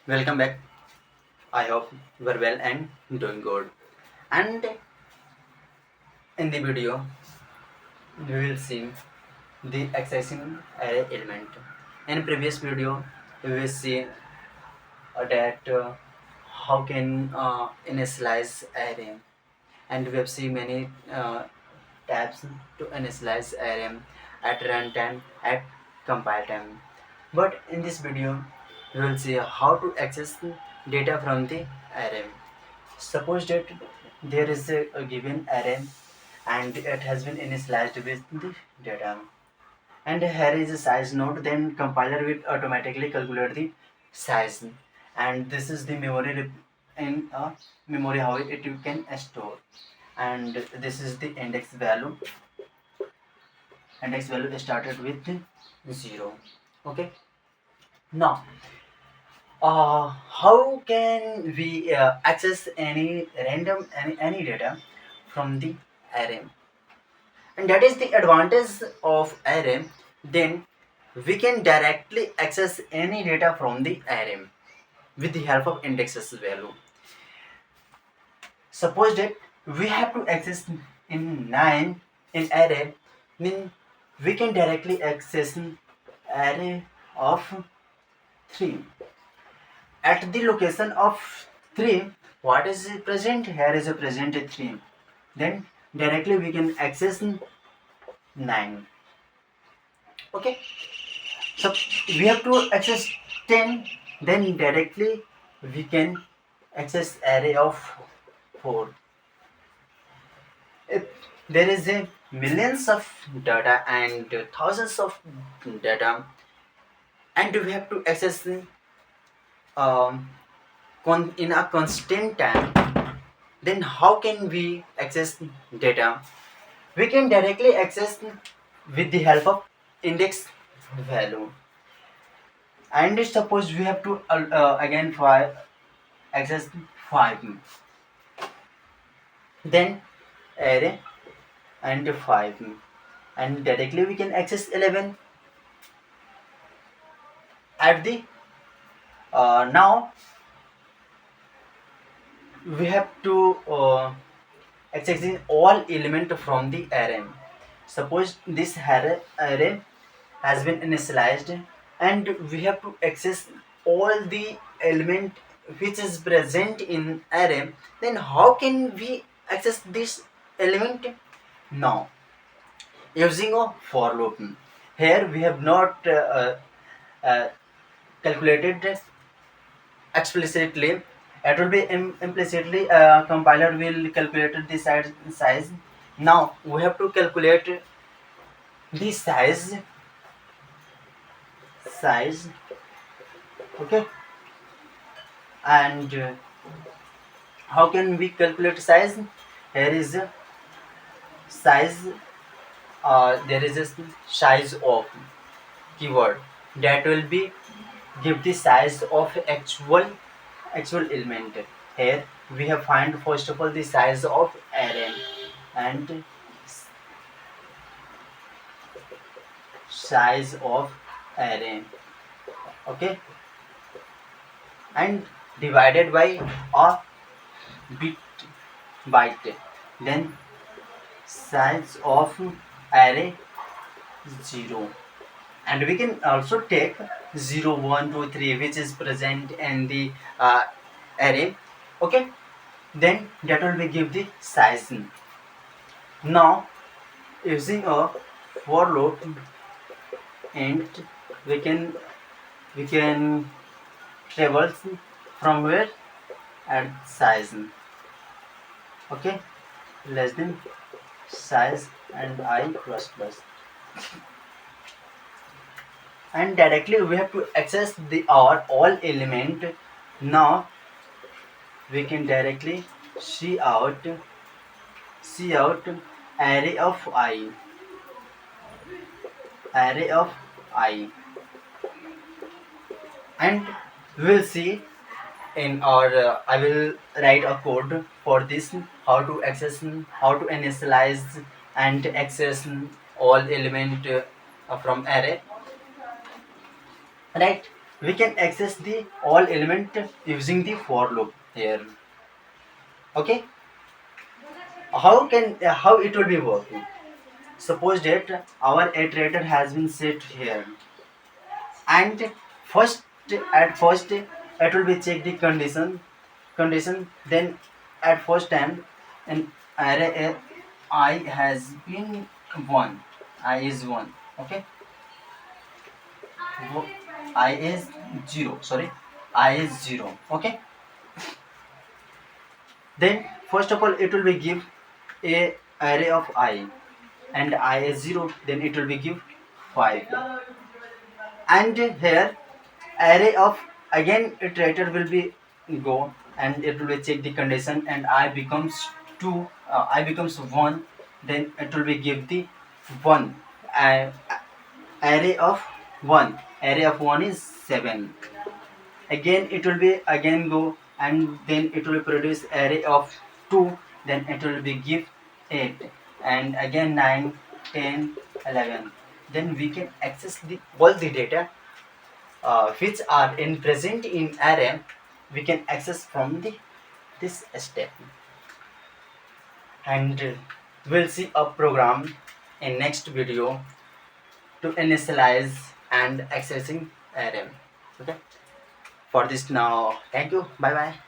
Welcome back. I hope you are well and doing good. And in the video, we will see the accessing array element. In previous video, we will see that how can initialize array, and we have seen many tabs to initialize array at runtime, at compile time. But in this video, we will see how to access data from the array. Suppose that there is a given array and it has been initialized with the data, and here is a size node. Then compiler will automatically calculate the size, and this is the memory in a memory how it you can store, and this is the index value started with 0. Okay, now how can we access any random any data from the array? And that is the advantage of array. Then we can directly access any data from the array with the help of indexes value. Suppose that we have to access in 9 in array, then we can directly access array of 3 at the location of 3. What is present here is a present 3, then directly we can access 9. Okay, so we have to access 10, then directly we can access array of 4. If there is a millions of data and thousands of data, and we have to access um, in a constant time, then how can we access data? We can directly access with the help of index value. And suppose we have to again access 5, then array and 5, and directly we can access 11 at the now we have to accessing all element from the array. Suppose this array has been initialized, and we have to access all the element which is present in array. Then how can we access this element? Now using a for loop. Here we have not uh, calculated this explicitly. It will be implicitly compiler will calculate the size. Now we have to calculate the size. Okay, and how can we calculate size? Here is a size. There is a size of keyword that will be give the size of actual element. Here we have find first of all the size of array, and size of array. Okay, and divided by a bit byte, then size of array 0. And we can also take 0 1 2 3 which is present in the array. Okay, then that will be give the size. Now using a for loop, and we can travel from where at size. Okay, less than size and I plus plus, and directly we have to access the our all element. Now we can directly see out array of I, and we'll see in our I will write a code for this, how to access, how to initialize and access all element from array, right? we can access the all element using the for loop here. Okay, how it will be working? Suppose that our iterator has been set here, and first at first it will be check the condition. Then at first time an array I has been 1, I is 1. Okay, I is 0, sorry, I is 0. Okay, then first of all it will be give a array of I, and I is 0, then it will be give 5. And here array of, again iterator will be go, and it will be check the condition, and I becomes 2, I becomes 1, then it will be give the 1, uh, array of 1, array of 1 is 7. Again it will be again go, and then it will produce array of 2, then it will be give 8, and again 9, 10, 11. Then we can access the all the data which are in present in array, we can access from the this step. And we'll see a program in next video to initialize and accessing array. Okay, for this now, thank you, bye bye.